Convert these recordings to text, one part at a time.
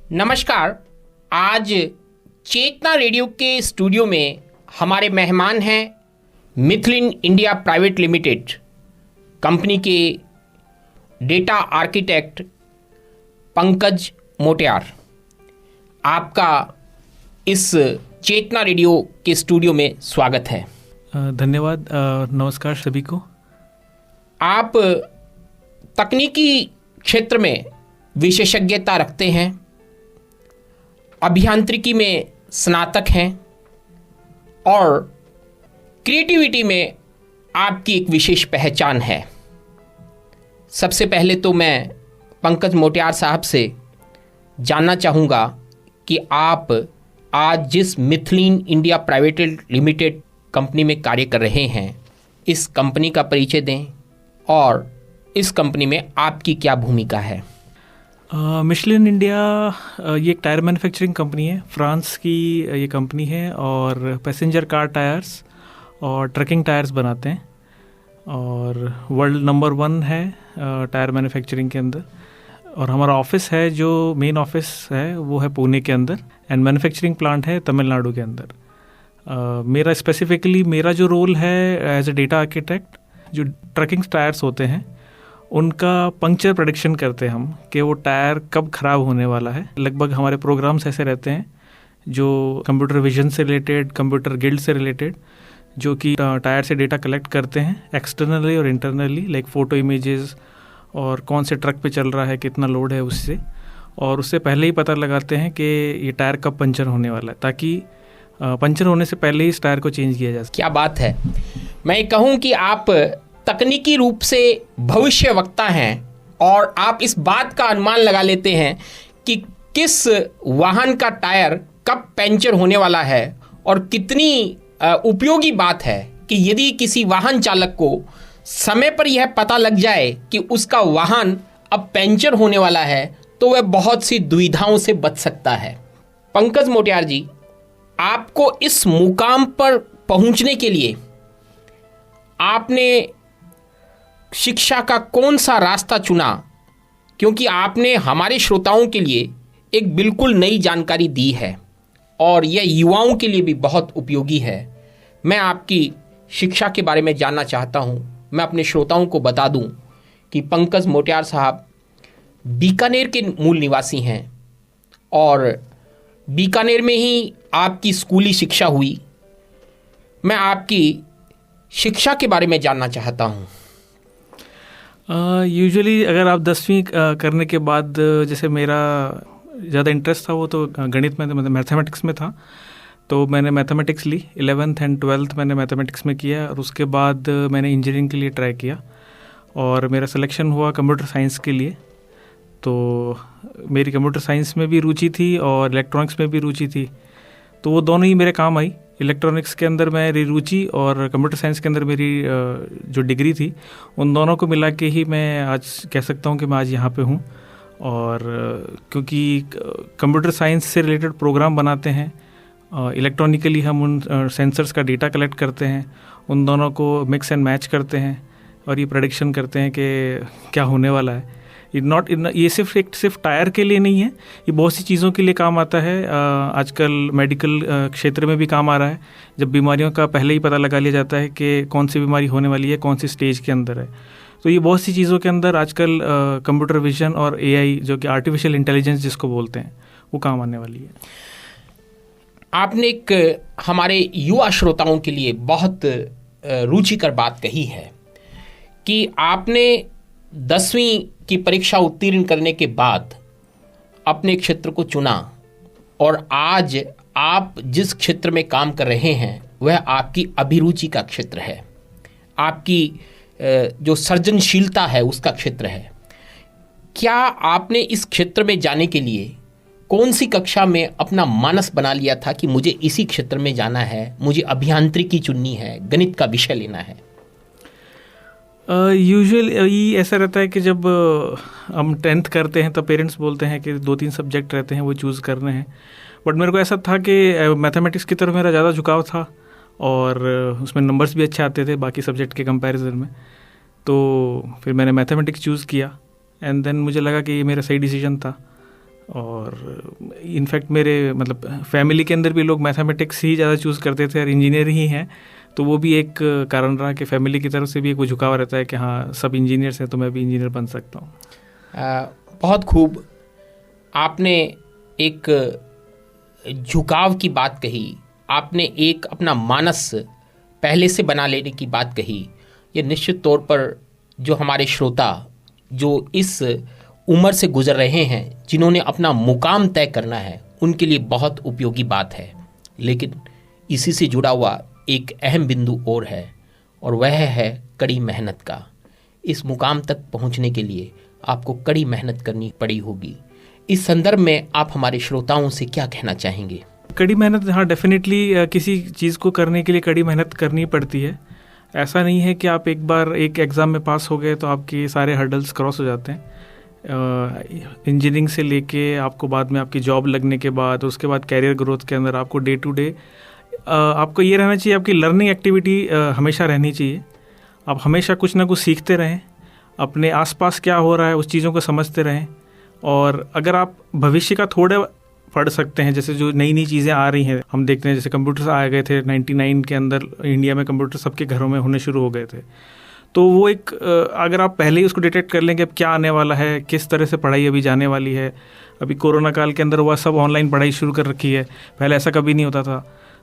नमस्कार। आज चेतना रेडियो के स्टूडियो में हमारे मेहमान हैं मिथलिन इंडिया प्राइवेट लिमिटेड कंपनी के डेटा आर्किटेक्ट पंकज मोटियार। आपका इस चेतना रेडियो के स्टूडियो में स्वागत है। धन्यवाद। नमस्कार सभी को। आप तकनीकी क्षेत्र में विशेषज्ञता रखते हैं, अभियांत्रिकी में स्नातक हैं और क्रिएटिविटी में आपकी एक विशेष पहचान है। सबसे पहले तो मैं पंकज मोटियार साहब से जानना चाहूँगा कि आप आज जिस मिथलिन इंडिया प्राइवेट लिमिटेड कंपनी में कार्य कर रहे हैं, इस कंपनी का परिचय दें और इस कंपनी में आपकी क्या भूमिका है। मिशलिन इंडिया ये एक टायर मैन्युफैक्चरिंग कंपनी है। फ्रांस की ये कंपनी है और पैसेंजर कार टायर्स और ट्रकिंग टायर्स बनाते हैं और वर्ल्ड नंबर 1 है टायर मैन्युफैक्चरिंग के अंदर। और हमारा ऑफिस है, जो मेन ऑफिस है वो है पुणे के अंदर एंड मैन्युफैक्चरिंग प्लांट है तमिलनाडु के अंदर। मेरा जो रोल है एज ए डेटा आर्किटेक्ट, जो ट्रकिंग टायर्स होते हैं उनका पंक्चर प्रेडिक्शन करते हैं हम कि वो टायर कब ख़राब होने वाला है। लगभग हमारे प्रोग्राम्स ऐसे रहते हैं जो कंप्यूटर विजन से रिलेटेड, कंप्यूटर गिल्ड से रिलेटेड, जो कि टायर से डेटा कलेक्ट करते हैं एक्सटर्नली और इंटरनली, लाइक फ़ोटो इमेजेस और कौन से ट्रक पे चल रहा है, कितना लोड है उससे, और उससे पहले ही पता लगाते हैं कि ये टायर कब पंचर होने वाला है, ताकि पंचर होने से पहले ही इस टायर को चेंज किया जा सके। क्या बात है। मैं कहूँ कि आप तकनीकी रूप से भविष्यवक्ता हैं और आप इस बात का अनुमान लगा लेते हैं कि किस वाहन का टायर कब पंचर होने वाला है। और कितनी उपयोगी बात है कि यदि किसी वाहन चालक को समय पर यह पता लग जाए कि उसका वाहन अब पंचर होने वाला है तो वह बहुत सी दुविधाओं से बच सकता है। पंकज मोटियार जी, आपको इस मुकाम पर पहुंचने के लिए आपने शिक्षा का कौन सा रास्ता चुना, क्योंकि आपने हमारे श्रोताओं के लिए एक बिल्कुल नई जानकारी दी है और यह युवाओं के लिए भी बहुत उपयोगी है। मैं आपकी शिक्षा के बारे में जानना चाहता हूं। मैं अपने श्रोताओं को बता दूं कि पंकज मोटियार साहब बीकानेर के मूल निवासी हैं और बीकानेर में ही आपकी स्कूली शिक्षा हुई। मैं आपकी शिक्षा के बारे में जानना चाहता हूं। यूजुअली अगर आप 10वीं करने के बाद, जैसे मेरा ज़्यादा इंटरेस्ट था वो तो गणित में, मतलब मैथमेटिक्स में था, तो मैंने mathematics Lee. 11th and 12th मैंने मैथमेटिक्स में किया और उसके बाद मैंने इंजीनियरिंग के लिए ट्राई किया और मेरा सिलेक्शन हुआ कंप्यूटर साइंस के लिए। तो मेरी कंप्यूटर साइंस में भी रुचि थी और इलेक्ट्रॉनिक्स में भी रुचि थी, तो वो दोनों ही मेरे काम आई। इलेक्ट्रॉनिक्स के अंदर मेरी रुचि और कंप्यूटर साइंस के अंदर मेरी जो डिग्री थी, उन दोनों को मिला के ही मैं आज कह सकता हूँ कि मैं आज यहाँ पे हूँ। और क्योंकि कंप्यूटर साइंस से रिलेटेड प्रोग्राम बनाते हैं, इलेक्ट्रॉनिकली हम उन सेंसर्स का डेटा कलेक्ट करते हैं, उन दोनों को मिक्स एंड मैच करते हैं और ये प्रेडिक्शन करते हैं कि क्या होने वाला है। ये सिर्फ टायर के लिए नहीं है, ये बहुत सी चीज़ों के लिए काम आता है। आजकल मेडिकल क्षेत्र में भी काम आ रहा है, जब बीमारियों का पहले ही पता लगा लिया जाता है कि कौन सी बीमारी होने वाली है, कौन सी स्टेज के अंदर है। तो ये बहुत सी चीज़ों के अंदर आजकल कंप्यूटर विजन और AI, जो कि आर्टिफिशियल इंटेलिजेंस जिसको बोलते हैं, वो काम आने वाली है। आपने एक हमारे युवा श्रोताओं के लिए बहुत रुचिकर बात कही है कि आपने 10वीं की परीक्षा उत्तीर्ण करने के बाद अपने क्षेत्र को चुना और आज आप जिस क्षेत्र में काम कर रहे हैं वह आपकी अभिरुचि का क्षेत्र है, आपकी जो सृजनशीलता है उसका क्षेत्र है। क्या आपने इस क्षेत्र में जाने के लिए कौन सी कक्षा में अपना मानस बना लिया था कि मुझे इसी क्षेत्र में जाना है, मुझे अभियांत्रिकी चुननी है, गणित का विषय लेना है? यूजुअली ऐसा रहता है कि जब हम 10th करते हैं तो पेरेंट्स बोलते हैं कि 2-3 सब्जेक्ट रहते हैं वो चूज़ करने हैं। बट मेरे को ऐसा था कि मैथमेटिक्स की तरफ मेरा ज़्यादा झुकाव था और उसमें नंबर्स भी अच्छे आते थे बाकी सब्जेक्ट के कंपैरिजन में। तो फिर मैंने मैथमेटिक्स चूज़ किया एंड देन मुझे लगा कि ये मेरा सही डिसीजन था। और इनफैक्ट मेरे मतलब फैमिली के अंदर भी लोग मैथमेटिक्स ही ज़्यादा चूज़ करते थे और इंजीनियर ही हैं, तो वो भी एक कारण रहा कि फैमिली की तरफ से भी एक झुकाव रहता है कि हाँ सब इंजीनियर्स हैं तो मैं भी इंजीनियर बन सकता हूँ। बहुत खूब, आपने एक झुकाव की बात कही, आपने एक अपना मानस पहले से बना लेने की बात कही। ये निश्चित तौर पर जो हमारे श्रोता जो इस उम्र से गुजर रहे हैं, जिन्होंने अपना मुकाम तय करना है, उनके लिए बहुत उपयोगी बात है। लेकिन इसी से जुड़ा हुआ एक अहम बिंदु और है, और वह है कड़ी मेहनत का। इस मुकाम तक पहुंचने के लिए आपको कड़ी मेहनत करनी पड़ी होगी। इस संदर्भ में आप हमारे श्रोताओं से क्या कहना चाहेंगे? कड़ी मेहनत, हाँ डेफिनेटली किसी चीज़ को करने के लिए कड़ी मेहनत करनी पड़ती है। ऐसा नहीं है कि आप एक बार एक एग्ज़ाम में पास हो गए तो आपके सारे हर्डल्स क्रॉस हो जाते हैं। इंजीनियरिंग से लेके आपको बाद में आपकी जॉब लगने के बाद, उसके बाद कैरियर ग्रोथ के अंदर आपको डे टू डे आपको ये रहना चाहिए, आपकी लर्निंग एक्टिविटी हमेशा रहनी चाहिए। आप हमेशा कुछ ना कुछ सीखते रहें, अपने आसपास क्या हो रहा है उस चीज़ों को समझते रहें। और अगर आप भविष्य का थोड़े पढ़ सकते हैं, जैसे जो नई नई चीज़ें आ रही हैं, हम देखते हैं जैसे कंप्यूटर्स आ गए थे 99 के अंदर, इंडिया में कंप्यूटर सबके घरों में होने शुरू हो गए थे। तो वो एक अगर आप पहले ही उसको डिटेक्ट कर लेंगे अब क्या आने वाला है, किस तरह से पढ़ाई अभी जाने वाली है। अभी कोरोना काल के अंदर हुआ, सब ऑनलाइन पढ़ाई शुरू कर रखी है, पहले ऐसा कभी नहीं होता था।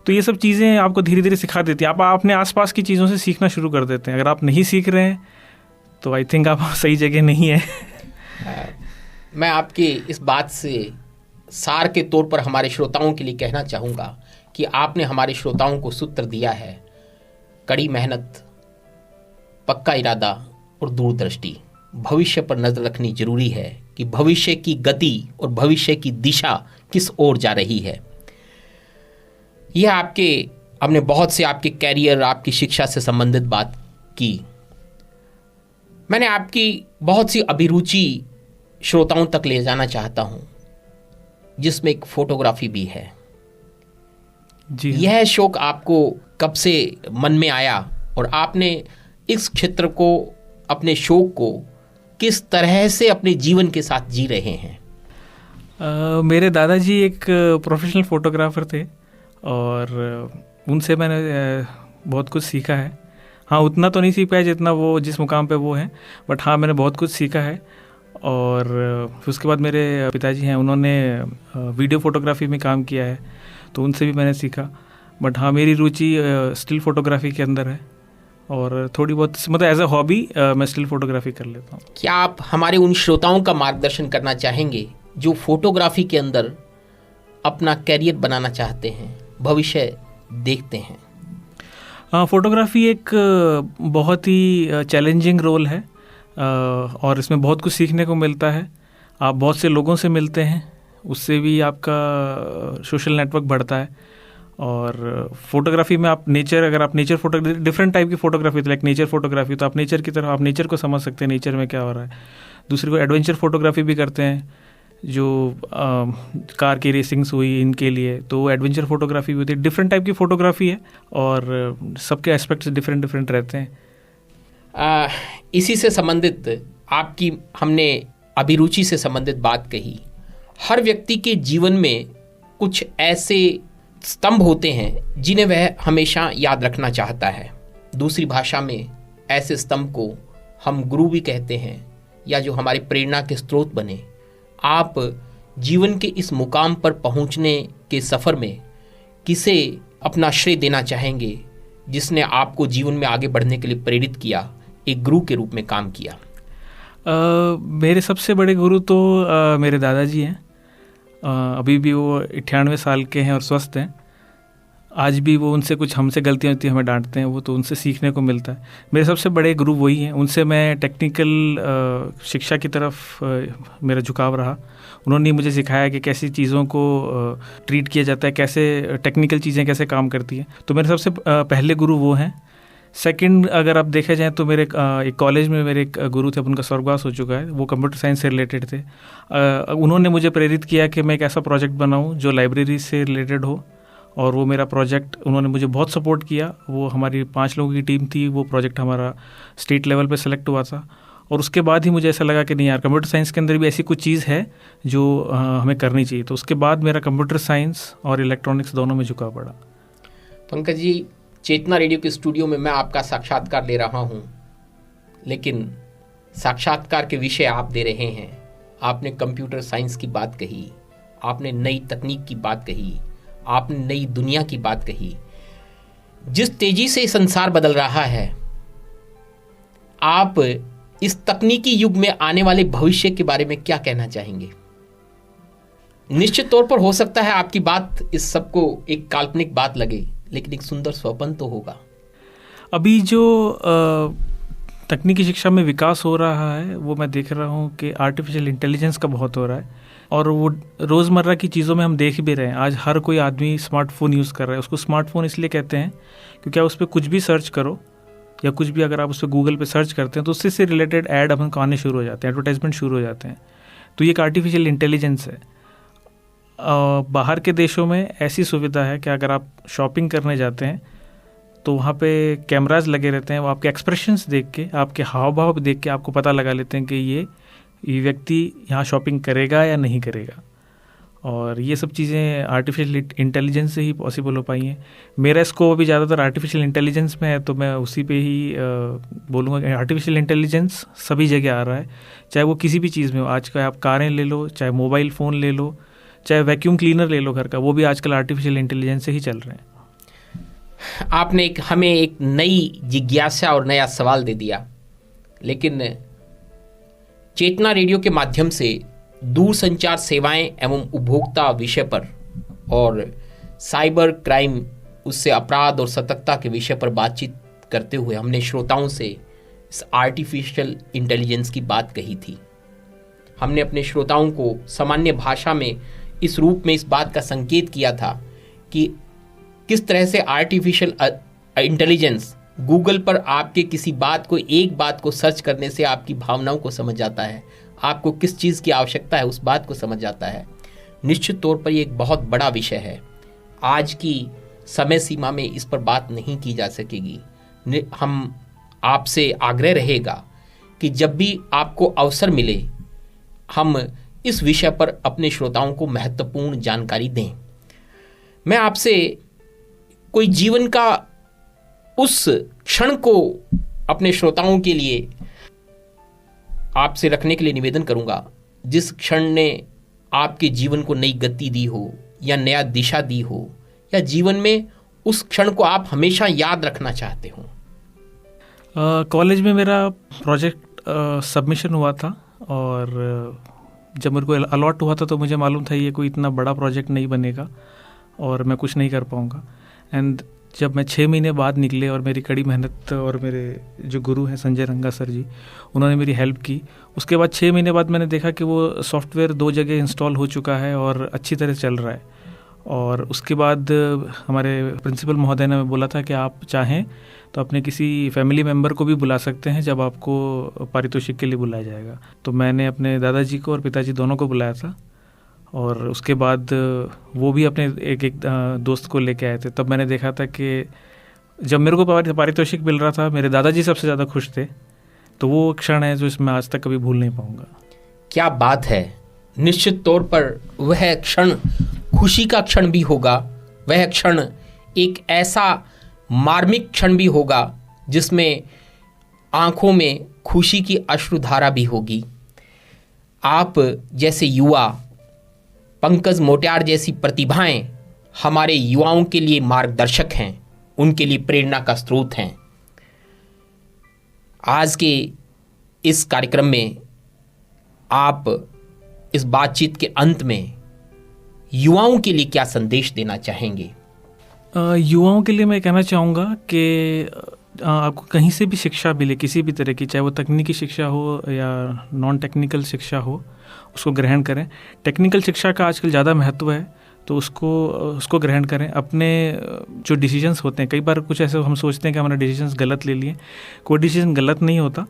तो ये सब चीज़ें आपको धीरे धीरे सिखा देती हैं। आप अपने आसपास की चीज़ों से सीखना शुरू कर देते हैं। अगर आप नहीं सीख रहे हैं तो आई थिंक आप सही जगह नहीं है। मैं आपकी इस बात से सार के तौर पर हमारे श्रोताओं के लिए कहना चाहूँगा कि आपने हमारे श्रोताओं को सूत्र दिया है, कड़ी मेहनत, पक्का इरादा और दूरदृष्टि। भविष्य पर नज़र रखनी जरूरी है कि भविष्य की गति और भविष्य की दिशा किस ओर जा रही है। यह हमने बहुत से आपके कैरियर, आपकी शिक्षा से संबंधित बात की। मैंने आपकी बहुत सी अभिरुचि श्रोताओं तक ले जाना चाहता हूं, जिसमें एक फोटोग्राफी भी है जी। यह शौक आपको कब से मन में आया और आपने इस क्षेत्र को, अपने शौक को किस तरह से अपने जीवन के साथ जी रहे हैं? मेरे दादाजी एक प्रोफेशनल फोटोग्राफर थे और उनसे मैंने बहुत कुछ सीखा है। हाँ, उतना तो नहीं सीख पाया जितना वो जिस मुकाम पे वो हैं, बट हाँ मैंने बहुत कुछ सीखा है। और फिर उसके बाद मेरे पिताजी हैं, उन्होंने वीडियो फोटोग्राफी में काम किया है, तो उनसे भी मैंने सीखा। बट हाँ, मेरी रुचि स्टिल फोटोग्राफी के अंदर है और थोड़ी बहुत मतलब एज अ हॉबी मैं स्टिल फोटोग्राफी कर लेता हूँ। क्या आप हमारे उन श्रोताओं का मार्गदर्शन करना चाहेंगे जो फोटोग्राफी के अंदर अपना कैरियर बनाना चाहते हैं, भविष्य देखते हैं? फ़ोटोग्राफी एक बहुत ही चैलेंजिंग रोल है और इसमें बहुत कुछ सीखने को मिलता है। आप बहुत से लोगों से मिलते हैं, उससे भी आपका सोशल नेटवर्क बढ़ता है। और फोटोग्राफी में आप अगर आप नेचर फोटो, डिफरेंट टाइप की फोटोग्राफी, लाइक नेचर फोटोग्राफी, तो आप नेचर की तरफ, आप नेचर को समझ सकते हैं, नेचर में क्या हो रहा है। दूसरी को एडवेंचर फोटोग्राफी भी करते हैं, जो कार की रेसिंग्स हुई इनके लिए, तो एडवेंचर फोटोग्राफी भी होती है। डिफरेंट टाइप की फोटोग्राफी है और सबके एस्पेक्ट्स डिफरेंट डिफरेंट रहते हैं। इसी से संबंधित आपकी हमने अभिरुचि से संबंधित बात कही। हर व्यक्ति के जीवन में कुछ ऐसे स्तंभ होते हैं जिन्हें वह हमेशा याद रखना चाहता है। दूसरी भाषा में ऐसे स्तंभ को हम गुरु भी कहते हैं, या जो हमारी प्रेरणा के स्रोत बने। आप जीवन के इस मुकाम पर पहुंचने के सफ़र में किसे अपना श्रेय देना चाहेंगे जिसने आपको जीवन में आगे बढ़ने के लिए प्रेरित किया, एक गुरु के रूप में काम किया? मेरे सबसे बड़े गुरु तो मेरे दादाजी हैं। अभी भी वो 98 साल के हैं और स्वस्थ हैं। आज भी वो उनसे कुछ हमसे गलतियाँ होती हैं, हमें डांटते हैं, वो तो उनसे सीखने को मिलता है। मेरे सबसे बड़े गुरु वही हैं। उनसे मैं टेक्निकल शिक्षा की तरफ मेरा झुकाव रहा। उन्होंने मुझे सिखाया कि कैसी चीज़ों को ट्रीट किया जाता है, कैसे टेक्निकल चीज़ें कैसे काम करती हैं। तो मेरे सबसे पहले गुरु वो हैं। सेकंड, अगर आप देखे जाएँ तो मेरे एक कॉलेज में मेरे एक गुरु थे, उनका स्वर्गवास हो चुका है, वो कंप्यूटर साइंस से रिलेटेड थे। उन्होंने मुझे प्रेरित किया कि मैं एक ऐसा प्रोजेक्ट बनाऊँ जो लाइब्रेरी से रिलेटेड हो, और वो मेरा प्रोजेक्ट उन्होंने मुझे बहुत सपोर्ट किया। वो हमारी 5 लोगों की टीम थी, वो प्रोजेक्ट हमारा स्टेट लेवल पे सेलेक्ट हुआ था और उसके बाद ही मुझे ऐसा लगा कि नहीं यार, कंप्यूटर साइंस के अंदर भी ऐसी कुछ चीज़ है जो हमें करनी चाहिए। तो उसके बाद मेरा कंप्यूटर साइंस और इलेक्ट्रॉनिक्स दोनों में झुकाव पड़ा। पंकज जी, चेतना रेडियो के स्टूडियो में मैं आपका साक्षात्कार ले रहा हूँ, लेकिन साक्षात्कार के विषय आप दे रहे हैं। आपने कंप्यूटर साइंस की बात कही, आपने नई तकनीक की बात कही, आपने नई दुनिया की बात कही। जिस तेजी से संसार बदल रहा है, आप इस तकनीकी युग में आने वाले भविष्य के बारे में क्या कहना चाहेंगे? निश्चित तौर पर हो सकता है आपकी बात इस सबको एक काल्पनिक बात लगे, लेकिन एक सुंदर स्वप्न तो होगा। अभी जो तकनीकी शिक्षा में विकास हो रहा है वो मैं देख रहा हूँ कि आर्टिफिशियल इंटेलिजेंस का बहुत हो रहा है, और वो रोज़मर्रा की चीज़ों में हम देख भी रहे हैं। आज हर कोई आदमी स्मार्टफोन यूज़ कर रहा है। उसको स्मार्टफोन इसलिए कहते हैं क्योंकि आप उस पर कुछ भी सर्च करो या कुछ भी अगर आप उस पर गूगल पे सर्च करते हैं तो उससे से रिलेटेड ऐड अपन को आने शुरू हो जाते हैं, एडवर्टाइजमेंट शुरू हो जाते हैं। तो ये एक आर्टिफिशियल इंटेलिजेंस है। बाहर के देशों में ऐसी सुविधा है कि अगर आप शॉपिंग करने जाते हैं तो वहाँ पे कैमराज लगे रहते हैं। वो आपके एक्सप्रेशंस देख के, आपके हाव भाव देख के आपको पता लगा लेते हैं कि ये व्यक्ति यहाँ शॉपिंग करेगा या नहीं करेगा। और ये सब चीज़ें आर्टिफिशियल इंटेलिजेंस से ही पॉसिबल हो पाई हैं। मेरा स्कोप अभी ज़्यादातर आर्टिफिशियल इंटेलिजेंस में है, तो मैं उसी पे ही बोलूँगा कि आर्टिफिशियल इंटेलिजेंस सभी जगह आ रहा है, चाहे वो किसी भी चीज़ में हो। आज का आप कारें ले लो, चाहे मोबाइल फ़ोन ले लो, चाहे वैक्यूम क्लीनर ले लो घर का, वो भी आजकल आर्टिफिशियल इंटेलिजेंस से ही चल रहे हैं। आपने हमें एक नई जिज्ञासा और नया सवाल दे दिया, लेकिन चेतना रेडियो के माध्यम से दूरसंचार सेवाएं एवं उपभोक्ता विषय पर और साइबर क्राइम, उससे अपराध और सतर्कता के विषय पर बातचीत करते हुए हमने श्रोताओं से इस आर्टिफिशियल इंटेलिजेंस की बात कही थी। हमने अपने श्रोताओं को सामान्य भाषा में इस रूप में इस बात का संकेत किया था कि किस तरह से आर्टिफिशियल इंटेलिजेंस गूगल पर आपके किसी बात को, एक बात को सर्च करने से आपकी भावनाओं को समझ जाता है, आपको किस चीज़ की आवश्यकता है उस बात को समझ जाता है। निश्चित तौर पर ये एक बहुत बड़ा विषय है। आज की समय सीमा में इस पर बात नहीं की जा सकेगी। हम आपसे आग्रह रहेगा कि जब भी आपको अवसर मिले, हम इस विषय पर अपने श्रोताओं को महत्वपूर्ण जानकारी दें। मैं आपसे कोई जीवन का उस क्षण को अपने श्रोताओं के लिए आपसे रखने के लिए निवेदन करूंगा, जिस क्षण ने आपके जीवन को नई गति दी हो या नया दिशा दी हो, या जीवन में उस क्षण को आप हमेशा याद रखना चाहते हो। कॉलेज में मेरा प्रोजेक्ट सबमिशन हुआ था, और जब मेरे को अलॉट हुआ था तो मुझे मालूम था ये कोई इतना बड़ा प्रोजेक्ट नहीं बनेगा और मैं कुछ नहीं कर पाऊँगा। एंड जब मैं 6 महीने बाद निकले और मेरी कड़ी मेहनत और मेरे जो गुरु हैं संजय रंगा सर जी, उन्होंने मेरी हेल्प की। उसके बाद 6 महीने बाद मैंने देखा कि वो सॉफ्टवेयर 2 जगह इंस्टॉल हो चुका है और अच्छी तरह चल रहा है। और उसके बाद हमारे प्रिंसिपल महोदय ने बोला था कि आप चाहें तो अपने किसी फैमिली मेम्बर को भी बुला सकते हैं जब आपको पारितोषिक के लिए बुलाया जाएगा। तो मैंने अपने दादाजी को और पिताजी दोनों को बुलाया था, और उसके बाद वो भी अपने एक दोस्त को लेके आए थे। तब मैंने देखा था कि जब मेरे को पारितोषिक मिल रहा था, मेरे दादाजी सबसे ज़्यादा खुश थे। तो वो क्षण है जो इसमें आज तक कभी भूल नहीं पाऊँगा। क्या बात है। निश्चित तौर पर वह क्षण खुशी का क्षण भी होगा, वह क्षण एक ऐसा मार्मिक क्षण भी होगा जिसमें आंखों में खुशी की अश्रुधारा भी होगी। आप जैसे युवा, पंकज मोटियार जैसी प्रतिभाएं हमारे युवाओं के लिए मार्गदर्शक हैं, उनके लिए प्रेरणा का स्रोत हैं। आज के इस कार्यक्रम में आप इस बातचीत के अंत में युवाओं के लिए क्या संदेश देना चाहेंगे? युवाओं के लिए मैं कहना चाहूँगा कि आपको कहीं से भी शिक्षा मिले, किसी भी तरह की, चाहे वो तकनीकी शिक्षा हो या नॉन टेक्निकल शिक्षा हो, उसको ग्रहण करें। टेक्निकल शिक्षा का आजकल ज़्यादा महत्व है, तो उसको ग्रहण करें। अपने जो डिसीजंस होते हैं, कई बार कुछ ऐसे हम सोचते हैं कि हमारे डिसीजंस गलत ले लिए, कोई डिसीजन गलत नहीं होता।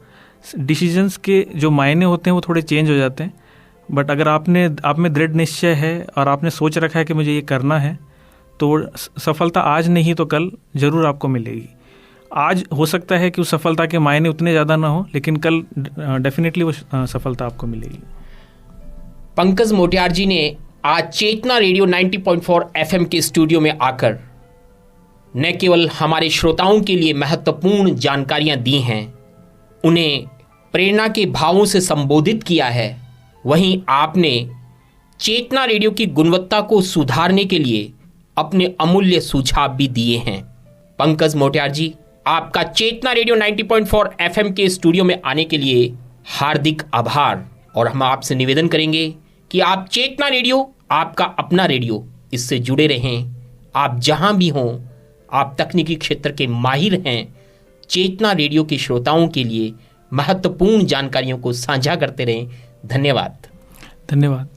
डिसीजंस के जो मायने होते हैं वो थोड़े चेंज हो जाते हैं, बट अगर आप में दृढ़ निश्चय है और आपने सोच रखा है कि मुझे ये करना है, तो सफलता आज नहीं तो कल ज़रूर आपको मिलेगी। आज हो सकता है कि उस सफलता के मायने उतने ज़्यादा ना हो, लेकिन कल डेफिनेटली वो सफलता आपको मिलेगी। पंकज मोटियार जी ने आज चेतना रेडियो 90.4 FM के स्टूडियो में आकर न केवल हमारे श्रोताओं के लिए महत्वपूर्ण जानकारियां दी हैं, उन्हें प्रेरणा के भावों से संबोधित किया है, वहीं आपने चेतना रेडियो की गुणवत्ता को सुधारने के लिए अपने अमूल्य सुझाव भी दिए हैं। पंकज मोटियार जी, आपका चेतना रेडियो 90.4 FM के स्टूडियो में आने के लिए हार्दिक आभार। और हम आपसे निवेदन करेंगे कि आप चेतना रेडियो, आपका अपना रेडियो, इससे जुड़े रहें। आप जहां भी हों, आप तकनीकी क्षेत्र के माहिर हैं, चेतना रेडियो के श्रोताओं के लिए महत्वपूर्ण जानकारियों को साझा करते रहें। धन्यवाद। धन्यवाद।